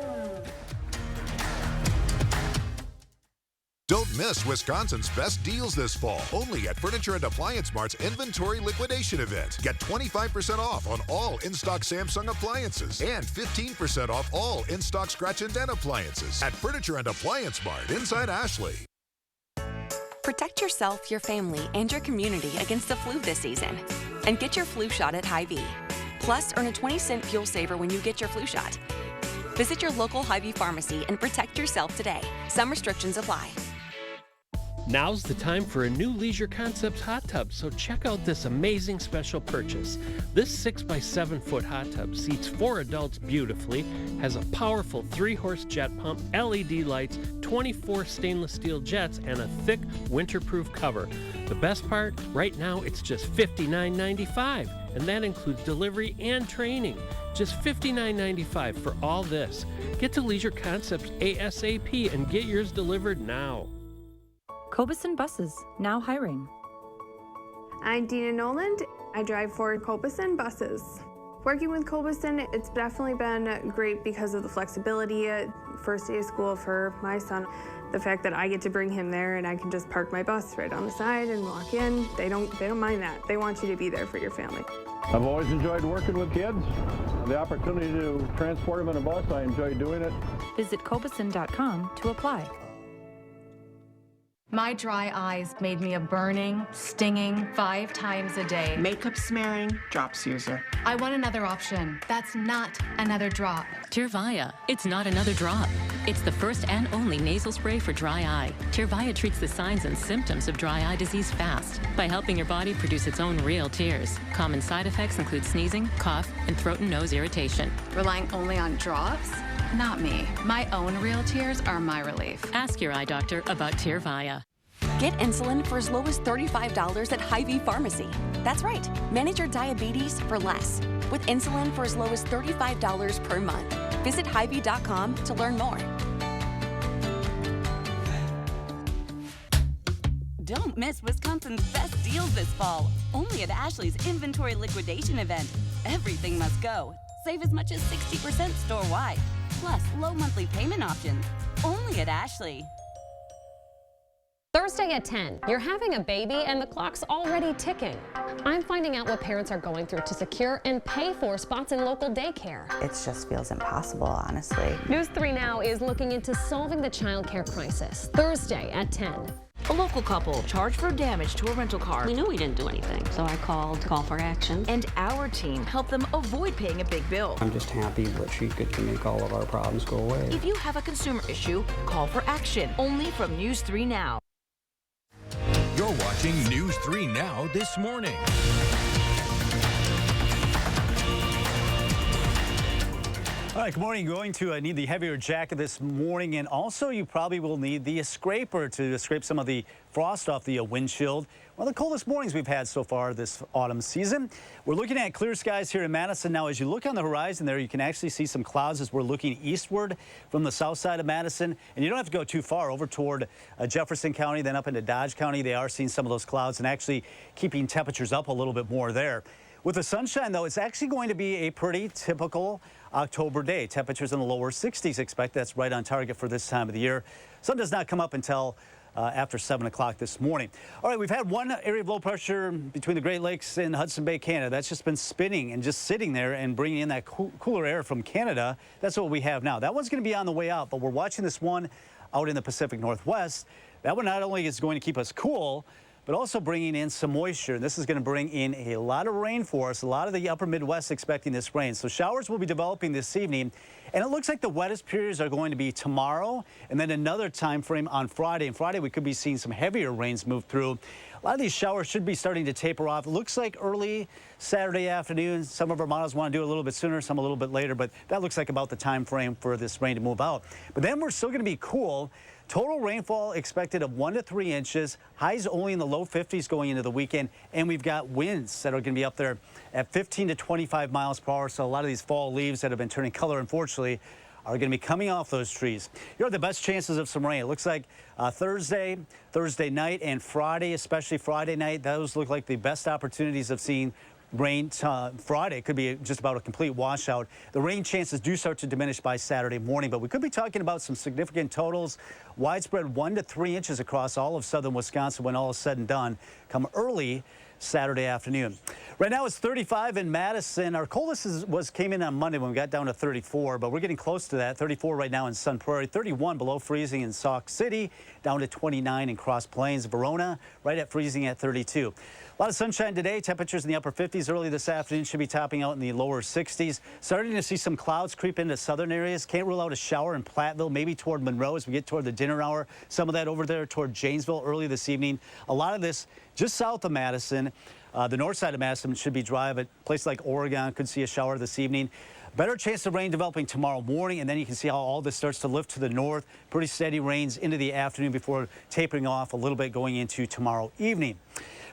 Don't miss Wisconsin's best deals this fall, only at Furniture and Appliance Mart's Inventory Liquidation Event. Get 25% off on all in-stock Samsung appliances and 15% off all in-stock scratch and dent appliances at Furniture and Appliance Mart inside Ashley. Protect yourself, your family, and your community against the flu this season. And get your flu shot at Hy-Vee. Plus, earn a 20-cent fuel saver when you get your flu shot. Visit your local Hy-Vee pharmacy and protect yourself today. Some restrictions apply. Now's the time for a new Leisure Concepts hot tub, so check out this amazing special purchase. This 6x7 foot hot tub seats 4 adults beautifully, has a powerful 3-horse jet pump, LED lights, 24 stainless steel jets, and a thick winterproof cover. The best part, right now it's just $59.95, and that includes delivery and training. Just $59.95 for all this. Get to Leisure Concepts ASAP and get yours delivered now. Cobeson Buses, now hiring. I'm Dina Noland. I drive for Cobeson Buses. Working with Cobeson, it's definitely been great because of the flexibility. First day of school for my son, the fact that I get to bring him there and I can just park my bus right on the side and walk in. They don't mind that. They want you to be there for your family. I've always enjoyed working with kids. The opportunity to transport them in a bus, I enjoy doing it. Visit Cobeson.com to apply. My dry eyes made me a burning, stinging 5 times a day. Makeup smearing, drops user. I want another option. That's not another drop. Tyrvaya. It's not another drop. It's the first and only nasal spray for dry eye. Tyrvaya treats the signs and symptoms of dry eye disease fast by helping your body produce its own real tears. Common side effects include sneezing, cough, and throat and nose irritation. Relying only on drops? Not me. My own real tears are my relief. Ask your eye doctor about Tyrvaya. Get insulin for as low as $35 at Hy-Vee Pharmacy. That's right. Manage your diabetes for less with insulin for as low as $35 per month. Visit Hy-Vee.com to learn more. Don't miss Wisconsin's best deals this fall. Only at Ashley's Inventory Liquidation Event. Everything must go. Save as much as 60% store-wide. Plus, low monthly payment options. Only at Ashley. Thursday at 10, you're having a baby and the clock's already ticking. I'm finding out what parents are going through to secure and pay for spots in local daycare. It just feels impossible, honestly. News 3 Now is looking into solving the childcare crisis. Thursday at 10. A local couple charged for damage to a rental car. We knew we didn't do anything, so I called Call for Action. And our team helped them avoid paying a big bill. I'm just happy that she could make all of our problems go away. If you have a consumer issue, Call for Action. Only from News 3 Now. You're watching News 3 Now this morning. All right, good morning. You're going to need the heavier jacket this morning, and also you probably will need the scraper to scrape some of the frost off the windshield. One of the coldest mornings we've had so far this autumn season. We're looking at clear skies here in Madison. Now, as you look on the horizon there, you can actually see some clouds as we're looking eastward from the south side of Madison. And you don't have to go too far over toward Jefferson County, then up into Dodge County. They are seeing some of those clouds and actually keeping temperatures up a little bit more there. With the sunshine, though, it's actually going to be a pretty typical October day. Temperatures in the lower 60s expect. That's right on target for this time of the year. Sun does not come up until after 7 o'clock this morning. All right, we've had one area of low pressure between the Great Lakes and Hudson Bay, Canada. That's just been spinning and just sitting there and bringing in that cooler air from Canada. That's what we have now. That one's going to be on the way out, but we're watching this one out in the Pacific Northwest. That one not only is going to keep us cool, but also bringing in some moisture. This is going to bring in a lot of rain for us. A lot of the upper Midwest expecting this rain. So showers will be developing this evening. And it looks like the wettest periods are going to be tomorrow and then another time frame on Friday. And Friday, we could be seeing some heavier rains move through. A lot of these showers should be starting to taper off. It looks like early Saturday afternoon. Some of our models want to do it a little bit sooner, some a little bit later, but that looks like about the time frame for this rain to move out. But then we're still going to be cool. Total rainfall expected of 1 to 3 inches. Highs only in the low 50s going into the weekend. And we've got winds that are going to be up there at 15 to 25 miles per hour. So a lot of these fall leaves that have been turning color, unfortunately, are going to be coming off those trees. Here are the best chances of some rain. It looks like Thursday night, and Friday, especially Friday night. Those look like the best opportunities of seeing rain. Friday could be just about a complete washout. The rain chances do start to diminish by Saturday morning, but we could be talking about some significant totals. Widespread 1 to 3 inches across all of southern Wisconsin when all is said and done come early Saturday afternoon. Right now it's 35 in Madison. Our coldest came in on Monday when we got down to 34, but we're getting close to that. 34 right now in Sun Prairie, 31 below freezing in Sauk City, down to 29 in Cross Plains. Verona right at freezing at 32. A lot of sunshine today. Temperatures in the upper 50s early this afternoon, should be topping out in the lower 60s. Starting to see some clouds creep into southern areas. Can't rule out a shower in Platteville, maybe toward Monroe as we get toward the dinner hour. Some of that over there toward Janesville early this evening. A lot of this just south of Madison. The north side of Madison should be dry, but places like Oregon could see a shower this evening. Better chance of rain developing tomorrow morning, and then you can see how all this starts to lift to the north. Pretty steady rains into the afternoon before tapering off a little bit going into tomorrow evening.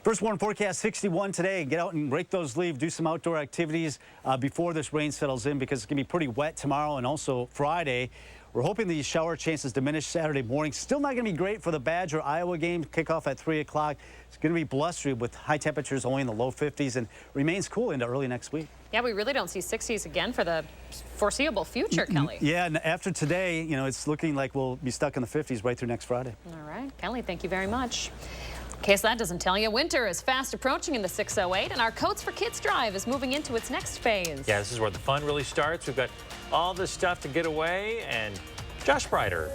First warn forecast 61 today. Get out and rake those leaves, do some outdoor activities before this rain settles in, because it's going to be pretty wet tomorrow and also Friday. We're hoping these shower chances diminish Saturday morning. Still not going to be great for the Badger-Iowa game. Kickoff at 3 o'clock. It's going to be blustery with high temperatures only in the low 50s and remains cool into early next week. Yeah, we really don't see 60s again for the foreseeable future, Kelly. Yeah, and after today, you know, it's looking like we'll be stuck in the 50s right through next Friday. All right, Kelly, thank you very much. In case that doesn't tell you, winter is fast approaching in the 608, and our Coats for Kids drive is moving into its next phase. Yeah, this is where the fun really starts. We've got all this stuff to get away, and Josh Breider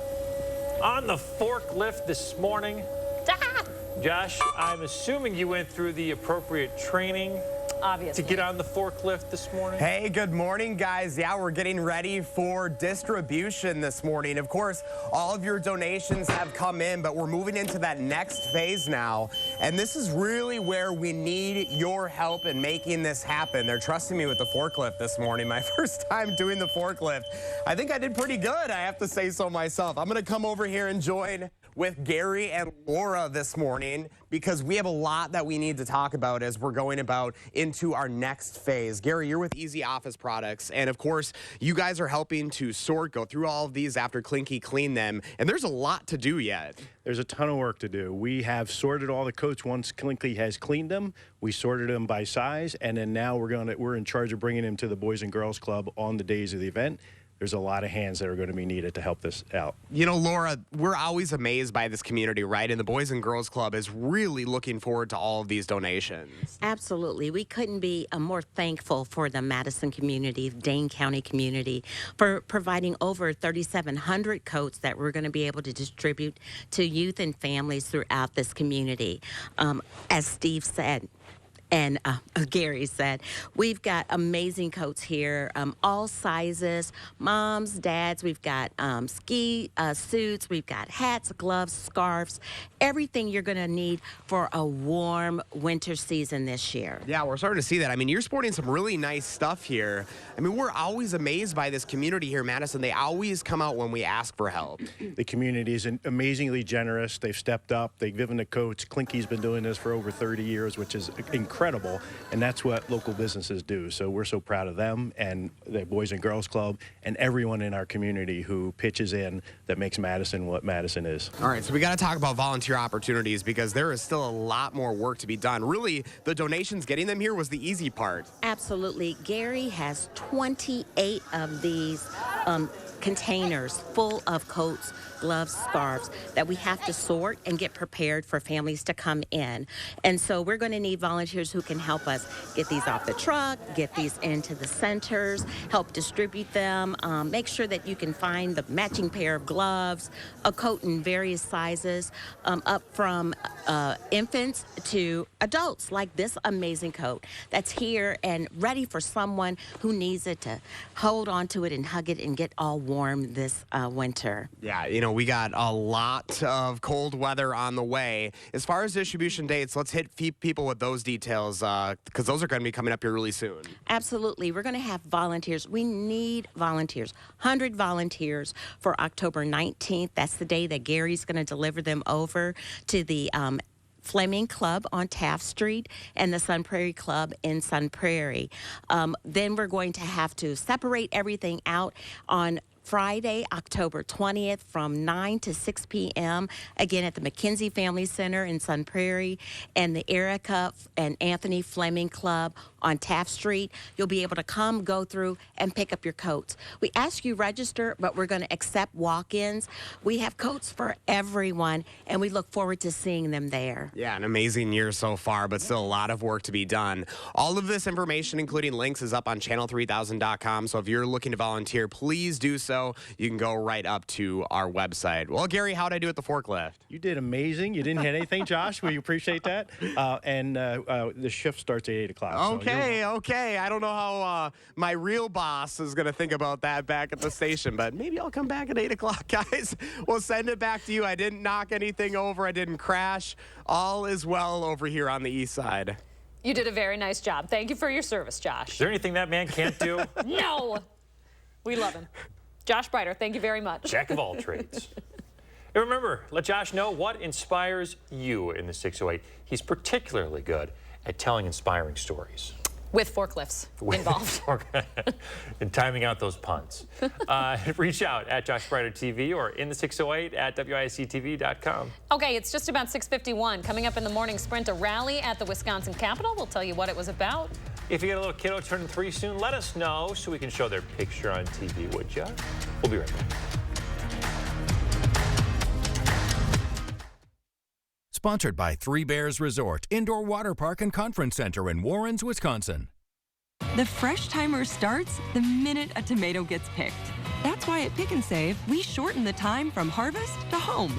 on the forklift this morning. Ah! Josh, I'm assuming you went through the appropriate training obviously to get on the forklift this morning. Hey, good morning, guys. Yeah, we're getting ready for distribution this morning. Of course, all of your donations have come in, but we're moving into that next phase now. And this is really where we need your help in making this happen. They're trusting me with the forklift this morning. My first time doing the forklift. I think I did pretty good, I have to say so myself. I'm going to come over here and join with Gary and Laura this morning, because we have a lot that we need to talk about as we're going about into our next phase. Gary, you're with Easy Office Products, and of course, you guys are helping to go through all of these after Clinky cleaned them, and there's a lot to do yet. There's a ton of work to do. We have sorted all the coats once Clinky has cleaned them. We sorted them by size, and then now we're in charge of bringing them to the Boys and Girls Club on the days of the event. There's a lot of hands that are going to be needed to help this out. You know, Laura, we're always amazed by this community, right? And the Boys and Girls Club is really looking forward to all of these donations. Absolutely. We couldn't be more thankful for the Madison community, Dane County community, for providing over 3,700 coats that we're going to be able to distribute to youth and families throughout this community. As Steve said, and Gary said, we've got amazing coats here, all sizes, moms, dads. We've got ski suits. We've got hats, gloves, scarves, everything you're going to need for a warm winter season this year. Yeah, we're starting to see that. I mean, you're sporting some really nice stuff here. I mean, we're always amazed by this community here in Madison. They always come out when we ask for help. The community is amazingly generous. They've stepped up. They've given the coats. Clinky's been doing this for over 30 years, which is incredible. And that's what local businesses do. So we're so proud of them and the Boys and Girls Club and everyone in our community who pitches in that makes Madison what Madison is. All right, so we got to talk about volunteer opportunities, because there is still a lot more work to be done. Really, the donations, getting them here was the easy part. Absolutely. Gary has 28 of these containers full of coats, gloves, scarves that we have to sort and get prepared for families to come in. And so we're going to need volunteers who can help us get these off the truck, get these into the centers, help distribute them, make sure that you can find the matching pair of gloves, a coat in various sizes, up from infants to adults, like this amazing coat that's here and ready for someone who needs it to hold on to it and hug it and get all warm this winter. Yeah, you know, we got a lot of cold weather on the way. As far as distribution dates, let's hit people with those details because those are going to be coming up here really soon. Absolutely. We're going to have volunteers. We need volunteers, 100 volunteers for October 19th. That's the day that Gary's going to deliver them over to the Fleming Club on Taft Street and the Sun Prairie Club in Sun Prairie. Then we're going to have to separate everything out on Friday, October 20th from 9 to 6 p.m., again at the McKenzie Family Center in Sun Prairie and the Erica and Anthony Fleming Club on Taft Street. You'll be able to come, go through, and pick up your coats. We ask you register, but we're going to accept walk-ins. We have coats for everyone, and we look forward to seeing them there. Yeah, an amazing year so far, but still a lot of work to be done. All of this information, including links, is up on channel3000.com, so if you're looking to volunteer, please do so. You can go right up to our website. Well, Gary, how'd I do at the forklift? You did amazing. You didn't hit anything, Josh. We appreciate that. And the shift starts at 8 o'clock. Okay. I don't know how my real boss is going to think about that back at the station, but maybe I'll come back at 8 o'clock, guys. We'll send it back to you. I didn't knock anything over. I didn't crash. All is well over here on the east side. You did a very nice job. Thank you for your service, Josh. Is there anything that man can't do? No. We love him. Josh Breiter, thank you very much. Jack of all trades. And remember, let Josh know what inspires you in the 608. He's particularly good at telling inspiring stories. With forklifts involved. And timing out those puns. Reach out at Josh Breiter TV or in the 608 at WISC-TV.com. Okay, it's just about 6:51. Coming up in the morning sprint, a rally at the Wisconsin Capitol. We'll tell you what it was about. If you get a little kiddo turning 3 soon, let us know so we can show their picture on TV, would ya? We'll be right back. Sponsored by Three Bears Resort, Indoor Water Park and Conference Center in Warrens, Wisconsin. The fresh timer starts the minute a tomato gets picked. That's why at Pick and Save, we shorten the time from harvest to home.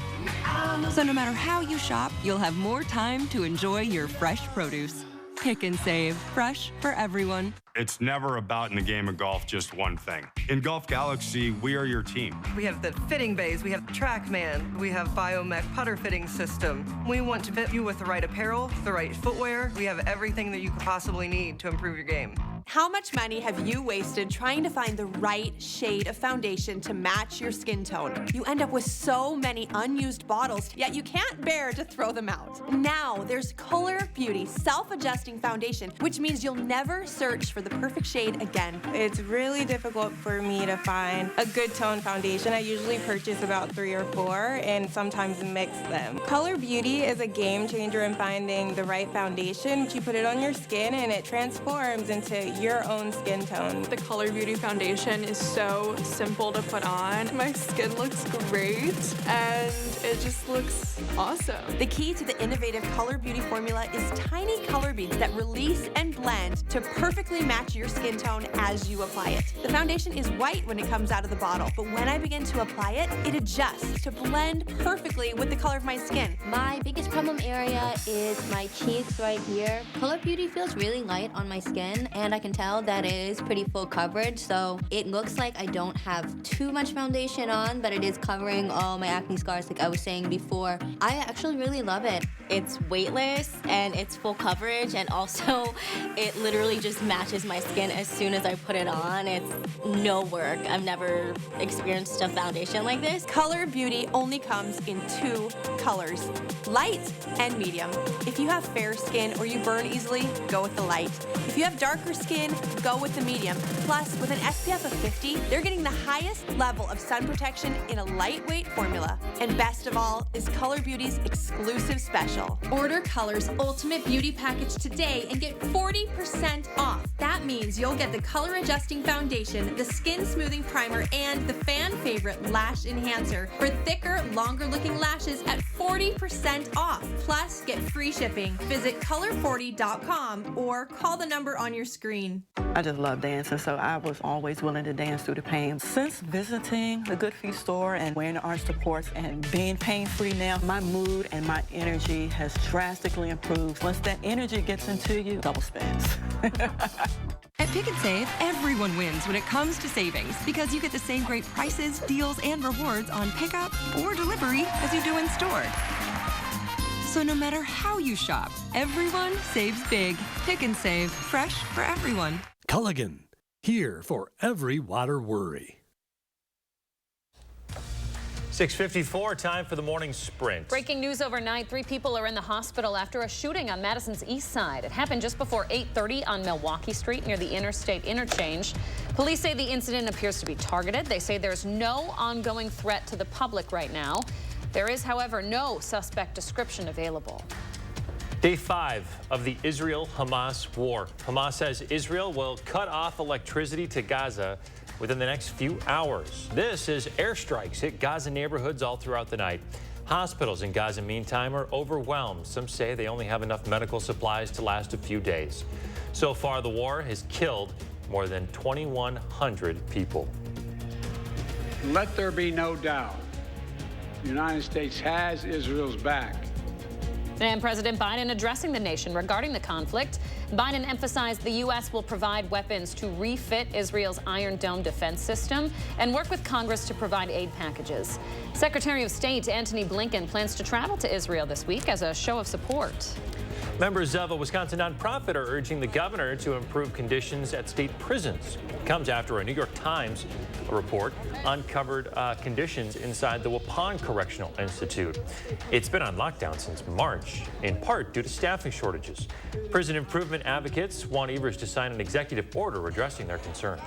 So no matter how you shop, you'll have more time to enjoy your fresh produce. Pick and Save, fresh for everyone. It's never about, in the game of golf, just one thing. In Golf Galaxy, we are your team. We have the fitting bays, we have TrackMan, we have Biomech putter fitting system. We want to fit you with the right apparel, the right footwear. We have everything that you could possibly need to improve your game. How much money have you wasted trying to find the right shade of foundation to match your skin tone? You end up with so many unused bottles, yet you can't bear to throw them out. Now there's Color Beauty Self-Adjusting Foundation, which means you'll never search for the perfect shade again. It's really difficult for me to find a good tone foundation. I usually purchase about 3 or 4 and sometimes mix them. Color Beauty is a game changer in finding the right foundation. You put it on your skin and it transforms into your own skin tone. The Color Beauty foundation is so simple to put on. My skin looks great and it just looks awesome. The key to the innovative Color Beauty formula is tiny color beads that release and blend to perfectly match your skin tone as you apply it. The foundation is white when it comes out of the bottle, but when I begin to apply it, it adjusts to blend perfectly with the color of my skin. My biggest problem area is my cheeks right here. Color Beauty feels really light on my skin, and I can tell that it is pretty full coverage, so it looks like I don't have too much foundation on, but it is covering all my acne scars like I was saying before. I actually really love it. It's weightless and it's full coverage, and also it literally just matches my skin as soon as I put it on. It's no work. I've never experienced a foundation like this. Color Beauty only comes in 2 colors, light and medium. If you have fair skin or you burn easily, go with the light. If you have darker skin, skin, go with the medium. Plus, with an SPF of 50, they're getting the highest level of sun protection in a lightweight formula. And best of all is Color Beauty's exclusive special. Order Color's Ultimate Beauty Package today and get 40% off. That means you'll get the color adjusting foundation, the skin smoothing primer, and the fan favorite lash enhancer for thicker, longer looking lashes at 40% off. Plus, get free shipping. Visit color40.com or call the number on your screen. I just love dancing, so I was always willing to dance through the pain. Since visiting the Good Feet store and wearing the arch supports and being pain-free now, my mood and my energy has drastically improved. Once that energy gets into you, double spins. At Pick and Save, everyone wins when it comes to savings because you get the same great prices, deals, and rewards on pickup or delivery as you do in store. So no matter how you shop, everyone saves big. Pick and Save, fresh for everyone. Culligan, here for every water worry. 6:54, time for the morning sprint. Breaking news overnight, 3 people are in the hospital after a shooting on Madison's east side. It happened just before 8:30 on Milwaukee Street near the interstate interchange. Police say the incident appears to be targeted. They say there's no ongoing threat to the public right now. There is, however, no suspect description available. Day 5 of the Israel-Hamas war. Hamas says Israel will cut off electricity to Gaza within the next few hours. This as airstrikes hit Gaza neighborhoods all throughout the night. Hospitals in Gaza, meantime, are overwhelmed. Some say they only have enough medical supplies to last a few days. So far, the war has killed more than 2,100 people. Let there be no doubt. The United States has Israel's back. And President Biden addressing the nation regarding the conflict. Biden emphasized the U.S. will provide weapons to refit Israel's Iron Dome defense system and work with Congress to provide aid packages. Secretary of State Antony Blinken plans to travel to Israel this week as a show of support. Members of a Wisconsin nonprofit are urging the governor to improve conditions at state prisons. It comes after a New York Times report uncovered conditions inside the Waupun Correctional Institute. It's been on lockdown since March, in part due to staffing shortages. Prison improvement advocates want Evers to sign an executive order addressing their concerns.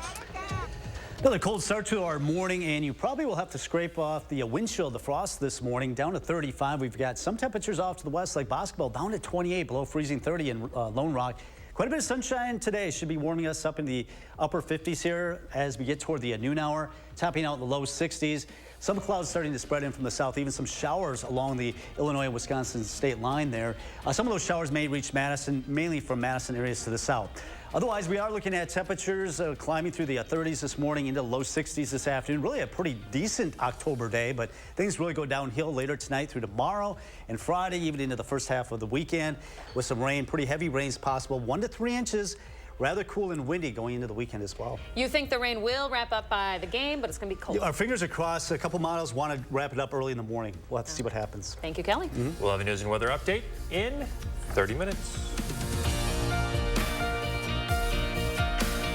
Another cold start to our morning, and you probably will have to scrape off the windshield, the frost this morning, down to 35. We've got some temperatures off to the west, like Boscobel, down to 28, below freezing 30 in Lone Rock. Quite a bit of sunshine today. Should be warming us up in the upper 50s here as we get toward the noon hour, topping out in the low 60s. Some clouds starting to spread in from the south, even some showers along the Illinois-Wisconsin state line there. Some of those showers may reach Madison, mainly from Madison areas to the south. Otherwise, we are looking at temperatures climbing through the 30s this morning into the low 60s this afternoon. Really a pretty decent October day, but things really go downhill later tonight through tomorrow and Friday, even into the first half of the weekend with some rain, pretty heavy rains possible, 1 to 3 inches. Rather cool and windy going into the weekend as well. You think the rain will wrap up by the game, but it's going to be cold. Our fingers are crossed. A couple models want to wrap it up early in the morning. We'll have to see what happens. Thank you, Kelly. We'll have a news and weather update in 30 minutes.